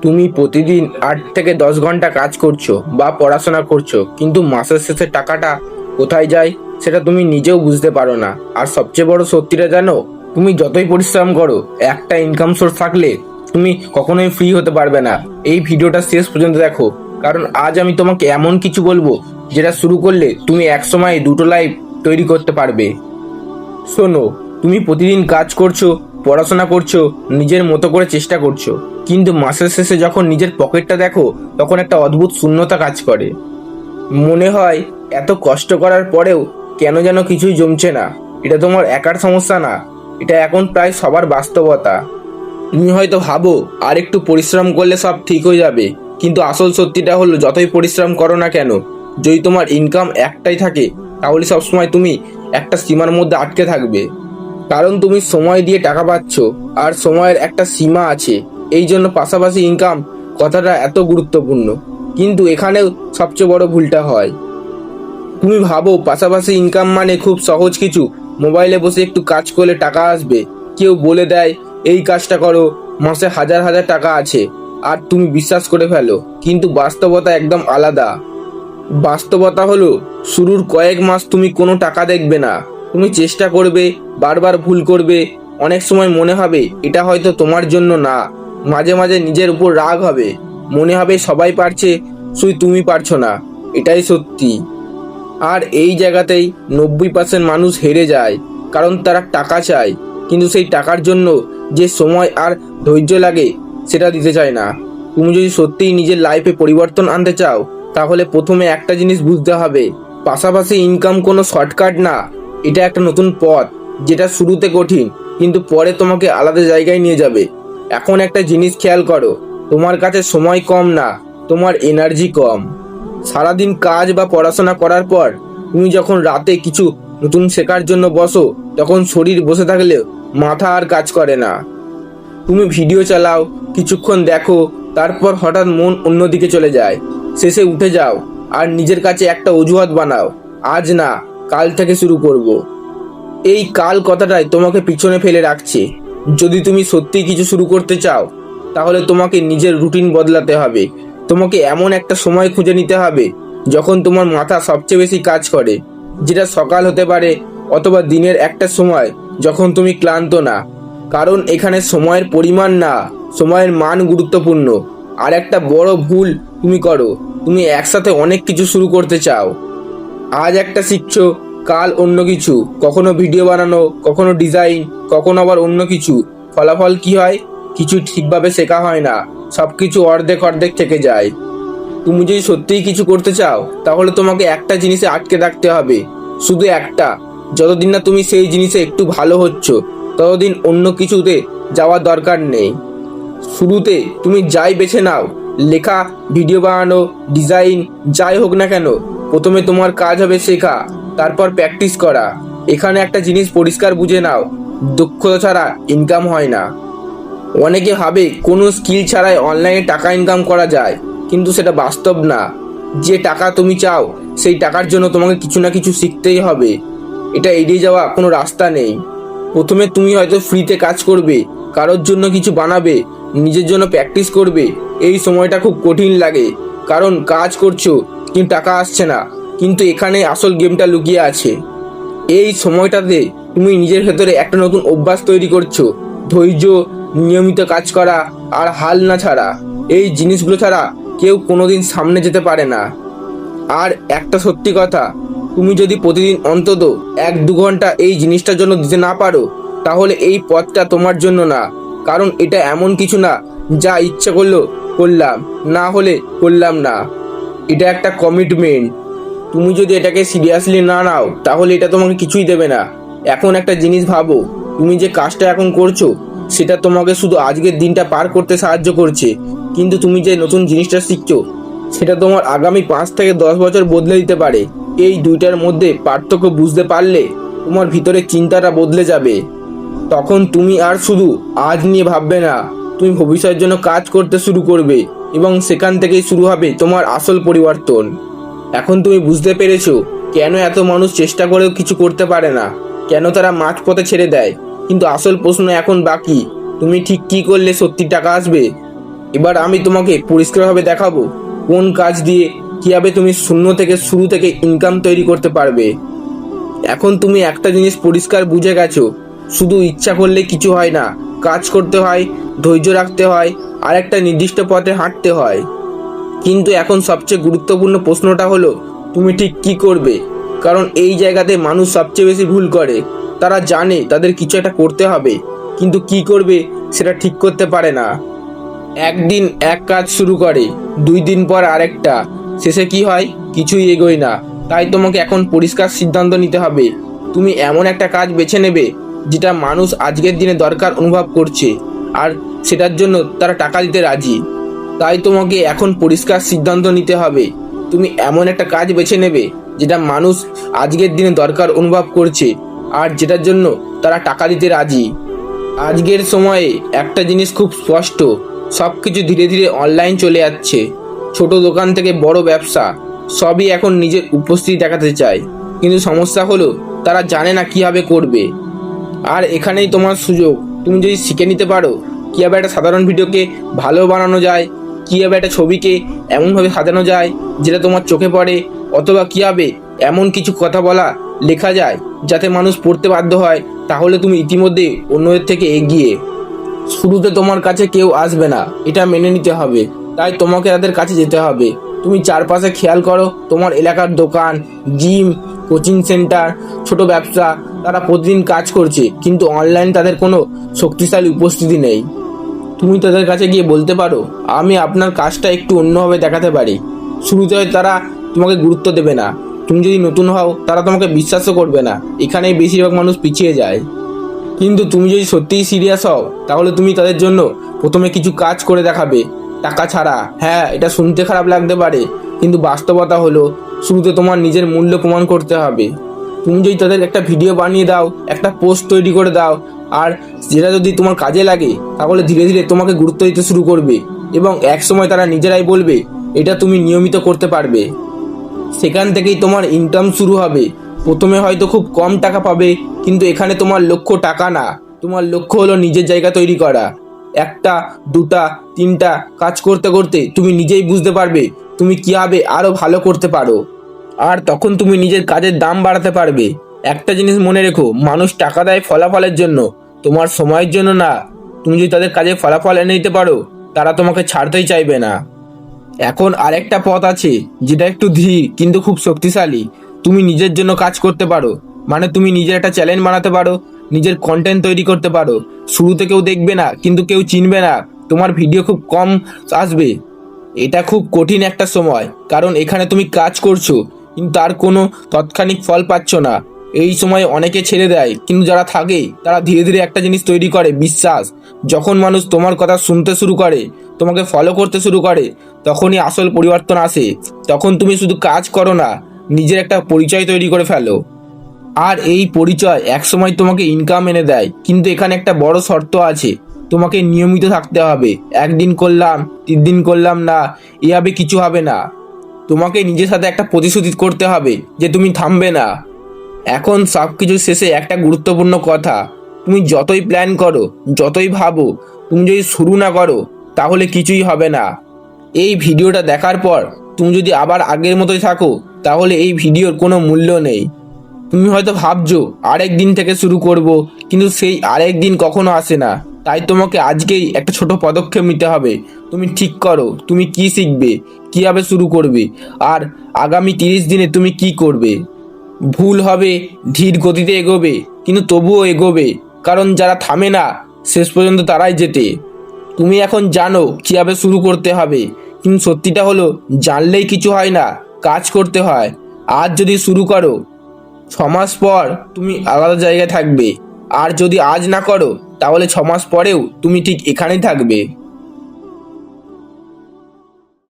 তুমি প্রতিদিন ৮ থেকে ১০ ঘন্টা কাজ করছো বা পড়াশোনা করছো, কিন্তু মাসের শেষে টাকাটা কোথায় যায় সেটা তুমি নিজেও বুঝতে পারো না। আর সবচেয়ে বড় সত্যিটা জানো, তুমি যতই পরিশ্রম করো, একটা ইনকাম সোর্স থাকলে তুমি কখনোই ফ্রি হতে পারবে না। এই ভিডিওটা শেষ পর্যন্ত দেখো, কারণ আজ আমি তোমাকে এমন কিছু বলবো যেটা শুরু করলে তুমি একসময় দুটো লাইফ তৈরি করতে পারবে। শোনো, তুমি প্রতিদিন কাজ করছো, পড়াশোনা করছো, নিজের মতো করে চেষ্টা করছো, কিন্তু মাসের শেষে যখন নিজের পকেটটা দেখো, তখন একটা অদ্ভুত শূন্যতা কাজ করে। মনে হয় এত কষ্ট করার পরেও কেন যেন কিছুই জমছে না। এটা তোমার একার সমস্যা না, এটা এখন প্রায় সবার বাস্তবতা। তুমি হয়তো ভাবো আর একটু পরিশ্রম করলে সব ঠিক হয়ে যাবে, কিন্তু আসল সত্যিটা হলো, যতই পরিশ্রম করো না কেন, যদি তোমার ইনকাম একটাই থাকে, তাহলে সবসময় তুমি একটা সীমার মধ্যে আটকে থাকবে। কারণ তুমি সময় দিয়ে টাকা পাচ্ছ, আর সময়ের একটা সীমা আছে। এই জন্য পাশাপাশি ইনকাম কথাটা এত গুরুত্বপূর্ণ। কিন্তু এখানেও সবচেয়ে বড় ভুলটা হয়, তুমি ভাবো পাশাপাশি ইনকাম মানে খুব সহজ কিছু, মোবাইলে বসে একটু কাজ করলে টাকা আসবে। কেউ বলে দেয় এই কাজটা করো, মাসে হাজার হাজার টাকা আছে, আর তুমি বিশ্বাস করে ফেলো। কিন্তু বাস্তবতা একদম আলাদা। বাস্তবতা হলো, শুরুর কয়েক মাস তুমি কোনো টাকা দেখবে না। তুমি চেষ্টা করবে, বারবার ভুল করবে, অনেক সময় মনে হবে এটা হয়তো তোমার জন্য না। মাঝে মাঝে নিজের উপর রাগ হবে, মনে হবে সবাই পারছে, শুধু তুমি পারছো না। এটাই সত্যি। আর এই জায়গাতেই 90% মানুষ হেরে যায়, কারণ তারা টাকা চায়, কিন্তু সেই টাকার জন্য যে সময় আর ধৈর্য লাগে সেটা দিতে চায় না। তুমি যদি সত্যিই নিজের লাইফে পরিবর্তন আনতে চাও, তাহলে প্রথমে একটা জিনিস বুঝতে হবে, পাশাপাশি ইনকাম কোনো শর্টকাট না। এটা একটা নতুন পথ, যেটা শুরুতে কঠিন, কিন্তু পরে তোমাকে আলাদা জায়গায় নিয়ে যাবে। এখন একটা জিনিস খেয়াল করো, তোমার কাছে সময় কম না, তোমার এনার্জি কম। সারাদিন কাজ বা পড়াশোনা করার পর তুমি যখন রাতে কিছু নতুন শেখার জন্য বসো, তখন শরীর বসে থাকলেও মাথা আর কাজ করে না। তুমি ভিডিও চালাও, কিছুক্ষণ দেখো, তারপর হঠাৎ মন অন্যদিকে চলে যায়। শেষে উঠে যাও আর নিজের কাছে একটা অজুহাত বানাও, আজ না, কাল থেকে শুরু করব। এই কাল কথাটাই তোমাকে পিছনে ফেলে রাখছে। যদি তুমি সত্যি কিছু শুরু করতে চাও, তাহলে তোমাকে নিজের রুটিন বদলাতে হবে। তোমাকে এমন একটা সময় খুঁজে নিতে হবে যখন তোমার মাথা সবচেয়ে বেশি কাজ করে, যেটা সকাল হতে পারে, অথবা দিনের একটা সময় যখন তুমি ক্লান্ত না। কারণ এখানে সময়ের পরিমাণ না, সময়ের মান গুরুত্বপূর্ণ। আর একটা বড় ভুল তুমি করো, তুমি একসাথে অনেক কিছু শুরু করতে চাও। আজ একটা শিখছো, কাল অন্য কিছু, কখনো ভিডিও বানানো, কখনো ডিজাইন, কখনো আবার অন্য কিছু। ফলাফল কি হয়? কিছু ঠিকভাবে শেখা হয় না, সবকিছু অর্ধেক অর্ধেক থেকে যায়। তুমি যদি সত্যিই কিছু করতে চাও, তাহলে তোমাকে একটা জিনিসে আটকে থাকতে হবে, শুধু একটা। যতদিন না তুমি সেই জিনিসে একটু ভালো হচ্ছ, ততদিন অন্য কিছুতে যাওয়ার দরকার নেই। শুরুতে তুমি যাই বেছে নাও, লেখা, ভিডিও বানানো, ডিজাইন, যাই হোক না কেন, প্রথমে তোমার কাজ হবে শেখা, তারপর প্র্যাকটিস করা। এখানে একটা জিনিস পরিষ্কার বুঝে নাও, দক্ষতা ছাড়া ইনকাম হয় না। অনেকে ভাবে কোনো স্কিল ছাড়াই অনলাইনে টাকা ইনকাম করা যায়, কিন্তু সেটা বাস্তব না। যে টাকা তুমি চাও, সেই টাকার জন্য তোমাকে কিছু না কিছু শিখতেই হবে। এটা এড়িয়ে যাওয়া কোনো রাস্তা নেই। প্রথমে তুমি হয়তো ফ্রিতে কাজ করবে, কারোর জন্য কিছু বানাবে, নিজের জন্য প্র্যাকটিস করবে। এই সময়টা খুব কঠিন লাগে, কারণ কাজ করছো কিন্তু টাকা আসছে না। কিন্তু এখানে আসল গেমটা লুকিয়ে আছে। এই সময়টাতে তুমি নিজের ভেতরে একটা নতুন অভ্যাস তৈরি করছো, ধৈর্য, নিয়মিত কাজ করা, আর হাল না ছাড়া। এই জিনিসগুলো ছাড়া কেউ কোনোদিন সামনে যেতে পারে না। আর একটা সত্যি কথা, তুমি যদি প্রতিদিন অন্তত 1-2 ঘন্টা এই জিনিসটার জন্য দিতে না পারো, তাহলে এই পথটা তোমার জন্য না। কারণ এটা এমন কিছু না যা ইচ্ছে করলো করলাম, না হলে করলাম না। এটা একটা কমিটমেন্ট। তুমি যদি এটাকে সিরিয়াসলি না নাও, তাহলে এটা তোমাকে কিছুই দেবে না। এখন একটা জিনিস ভাবো, তুমি যে কাজটা এখন করছো, সেটা তোমাকে শুধু আজকের দিনটা পার করতে সাহায্য করছে, কিন্তু তুমি যে নতুন জিনিসটা শিখছো, সেটা তোমার আগামী 5 থেকে 10 বছর বদলে দিতে পারে। এই দুইটার মধ্যে পার্থক্য বুঝতে পারলে তোমার ভিতরে চিন্তাটা বদলে যাবে। তখন তুমি আর শুধু আজ নিয়ে ভাববে না, তুমি ভবিষ্যতের জন্য কাজ করতে শুরু করবে, এবং সেখান থেকেই শুরু হবে তোমার আসল পরিবর্তন। এখন তুমি বুঝতে পেরেছো কেন এত মানুষ চেষ্টা করেও কিছু করতে পারে না, কেন তারা মাঝপথে ছেড়ে দেয়। কিন্তু আসল প্রশ্ন এখন বাকি, তুমি ঠিক কি করলে সত্যি টাকা আসবে? এবার আমি তোমাকে পরিষ্কারভাবে দেখাবো কোন কাজ দিয়ে কিভাবে তুমি শূন্য থেকে শুরু থেকে ইনকাম তৈরি করতে পারবে। এখন তুমি একটা জিনিস পরিষ্কার বুঝে গেছো, শুধু ইচ্ছা করলে কিছু হয় না, কাজ করতে হয়, ধৈর্য রাখতে হয়, আর একটা নির্দিষ্ট পথে হাঁটতে হয়। কিন্তু এখন সবচেয়ে গুরুত্বপূর্ণ প্রশ্নটা হলো তুমি ঠিক কি করবে। কারণ এই জায়গাতে মানুষ সবচেয়ে বেশি ভুল করে। তারা জানে তাদের কিছু একটা করতে হবে, কিন্তু কি করবে সেটা ঠিক করতে পারে না। একদিন এক কাজ শুরু করে, 2 দিন পর আরেকটা, শেষে কি হয়, কিছুই এগোয় না। তাই তোমাকে এখন পরিষ্কার সিদ্ধান্ত নিতে হবে। তুমি এমন একটা কাজ বেছে নেবে যেটা মানুষ আজকের দিনে দরকার অনুভব করছে, আর সেটার জন্য তারা টাকা দিতে রাজি। তাই তোমাকে এখন পরিষ্কার সিদ্ধান্ত নিতে হবে। তুমি এমন একটা কাজ বেছে নেবে যেটা মানুষ আজকের দিনে দরকার অনুভব করছে, আর যেটার জন্য তারা টাকা দিতে রাজি। আজকের সময়ে একটা জিনিস খুব স্পষ্ট, সব কিছু ধীরে ধীরে অনলাইন চলে যাচ্ছে। ছোট দোকান থেকে বড় ব্যবসা, সবই এখন নিজের উপস্থিতি দেখাতে চায়। কিন্তু সমস্যা হলো তারা জানে না কীভাবে করবে। আর এখানেই তোমার সুযোগ। তুমি যদি শিখে নিতে পারো কীভাবে একটা সাধারণ ভিডিওকে ভালো বানানো যায়, কীভাবে একটা ছবিকে এমনভাবে সাজানো যায় যেটা তোমার চোখে পড়ে, অথবা কীভাবে এমন কিছু কথা বলা লেখা যায় যাতে মানুষ পড়তে বাধ্য হয়, তাহলে তুমি ইতিমধ্যে অন্যদের থেকে এগিয়ে। শুরুতে তোমার কাছে কেউ আসবে না, এটা মেনে নিতে হবে। তাই তোমাকে তাদের কাছে যেতে হবে। তুমি চারপাশে খেয়াল করো, তোমার এলাকার দোকান, জিম, কোচিং সেন্টার, ছোট ব্যবসা, তারা প্রতিদিন কাজ করছে, কিন্তু অনলাইন তাদের কোনো শক্তিশালী উপস্থিতি নেই। তুমি তাদের কাছে গিয়ে বলতে পারো, আমি আপনার কাজটা একটু অন্যভাবে দেখাতে পারি। শুরুতে হয় তারা তোমাকে গুরুত্ব দেবে না। তুমি যদি নতুন হও তারা তোমাকে বিশ্বাসও করবে না। এখানেই বেশিরভাগ মানুষ পিছিয়ে যায়। কিন্তু তুমি যদি সত্যিই সিরিয়াস হও তাহলে তুমি তাদের জন্য প্রথমে কিছু কাজ করে দেখাবে, টাকা ছাড়া। হ্যাঁ, এটা শুনতে খারাপ লাগতে পারে, কিন্তু বাস্তবতা হলো শুরুতে তোমার নিজের মূল্য প্রমাণ করতে হবে। তুমি যদি তাদের একটা ভিডিও বানিয়ে দাও, একটা পোস্ট তৈরি করে দাও, আর যেটা যদি তোমার কাজে লাগে, তাহলে ধীরে ধীরে তোমাকে গুরুত্ব দিতে শুরু করবে, এবং একসময় তারা নিজেরাই বলবে এটা তুমি নিয়মিত করতে পারবে। সেখান থেকেই তোমার ইনকাম শুরু হবে। প্রথমে হয়তো খুব কম টাকা পাবে, কিন্তু এখানে তোমার লক্ষ্য টাকা না, তোমার লক্ষ্য হলো নিজের জায়গা তৈরি করা। একটা, দুটা, তিনটা কাজ করতে করতে তুমি নিজেই বুঝতে পারবে তুমি কিভাবে আরো ভালো করতে পারো। আর তখন তুমি নিজের কাজের দাম বাড়াতে পারবে। একটা জিনিস মনে রেখো, মানুষ টাকা দেয় ফলাফলের জন্য, তোমার সময়ের জন্য না। তুমি যদি তাদের কাজে ফলাফল এনে দিতে পারো, তারা তোমাকে ছাড়তেই চাইবে না। এখন আরেকটা পথ আছে যেটা একটু ধীর কিন্তু খুব শক্তিশালী। তুমি নিজের জন্য কাজ করতে পারো, মানে তুমি নিজের একটা চ্যানেল বানাতে পারো, নিজের কন্টেন্ট তৈরি করতে পারো। শুরুতে কেউ দেখবে না, কিন্তু কেউ চিনবে না, তোমার ভিডিও খুব কম আসবে। এটা খুব কঠিন একটা সময়, কারণ এখানে তুমি কাজ করছো কিন্তু তার কোনো তাৎক্ষণিক ফল পাচ্ছ না। এই সময় অনেকে ছেড়ে দেয়, কিন্তু যারা থাকে তারা ধীরে ধীরে একটা জিনিস তৈরি করে, বিশ্বাস। যখন মানুষ তোমার কথা শুনতে শুরু করে, তোমাকে ফলো করতে শুরু করে, তখনই আসল পরিবর্তন আসে। তখন তুমি শুধু কাজ করো না, নিজের একটা পরিচয় তৈরি করে ফেলো। আর এই পরিচয় একসময় তোমাকে ইনকাম এনে দেয়। কিন্তু এখানে একটা বড় শর্ত আছে, তোমাকে নিয়মিত থাকতে হবে। একদিন করলাম, 3 দিন করলাম না, এভাবে কিছু হবে না। তোমাকে নিজের সাথে একটা প্রতিশ্রুতি করতে হবে যে তুমি থামবে না। এখন সব কিছু শেষে একটা গুরুত্বপূর্ণ কথা, তুমি যতই প্ল্যান করো, যতই ভাবো, তুমি যদি শুরু না করো তাহলে কিছুই হবে না। এই ভিডিওটা দেখার পর তুমি যদি আবার আগের মতোই থাকো, তাহলে এই ভিডিওর কোনো মূল্য নেই। তুমি হয়তো ভাবছো আরেক দিন থেকে শুরু করব, কিন্তু সেই আরেক দিন কখনো আসে না। তাই তোমাকে আজকেই একটা ছোট পদক্ষেপ নিতে হবে। তুমি ঠিক করো তুমি কি শিখবে, কিভাবে শুরু করবে, আর আগামী 30 দিনে তুমি কি করবে। ভুল হবে, ধীর গতিতে এগোবে, কিন্তু তবুও এগোবে। কারণ যারা থামে না শেষ পর্যন্ত তারাই জেতে। তুমি এখন জানো কিভাবে শুরু করতে হবে, কিন্তু সত্যিটা হলো জানলেই কিছু হয় না, কাজ করতে হয়। আজ যদি শুরু করো, 6 মাস পর তুমি আলাদা জায়গায় থাকবে। আর যদি আজ না করো, তাহলে 6 মাস পরেও তুমি ঠিক এখানেই থাকবে।